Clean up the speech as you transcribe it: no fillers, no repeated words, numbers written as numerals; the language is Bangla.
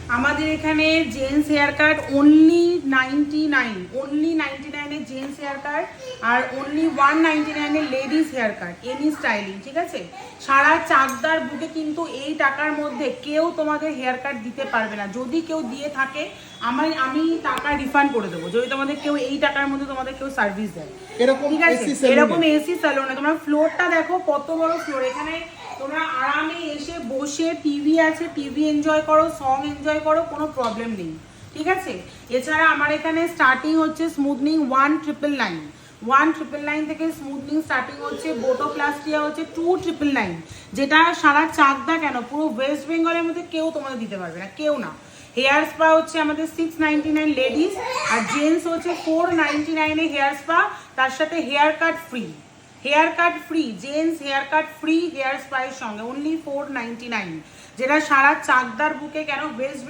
আমাদের এখানে gents hair cut only 99, only 99 এ জেন্টস হেয়ার কাট আর অনলি 199 এ ladies hair cut any styling, ঠিক আছে? সারা চাকদার বুকে কিন্তু এই টাকার মধ্যে কেউ তোমাদের হেয়ার কাট দিতে পারবে না। যদি কেউ দিয়ে থাকে আমি টাকা রিফান্ড করে দেবো, যদি তোমাদের কেউ এই টাকার মধ্যে তোমাদের কেউ সার্ভিস দেয়, ঠিক আছে? এরকম এসি স্যালুনে তোমরা ফ্লোরটা দেখো কত বড় ফ্লোর। এখানে তোমরা আরামে এসে বসে টিভি আছে, টিভি এনজয় করো, সং এনজয় করো, কোনো প্রবলেম নেই, ঠিক আছে? এছাড়া আমার এখানে স্টার্টিং হচ্ছে স্মুথনিং 1999 থেকে স্মুথনিং স্টার্টিং হচ্ছে। বোটোপ্লাস্টিয়া হচ্ছে 2999, যেটা সারা চাকদা কেন পুরো ওয়েস্ট বেঙ্গলের মধ্যে কেউ তোমাদের দিতে পারবে না, কেউ না। হেয়ার স্পা হচ্ছে আমাদের 699 লেডিস, আর জেন্টস হচ্ছে 499 এ হেয়ার স্পা, তার সাথে hair cut free. Hair cut free, gents hair cut free hair স্পায়ের সঙ্গে অনলি 499, যেটা সারা চাকদার বুকে কেন ওয়েস্ট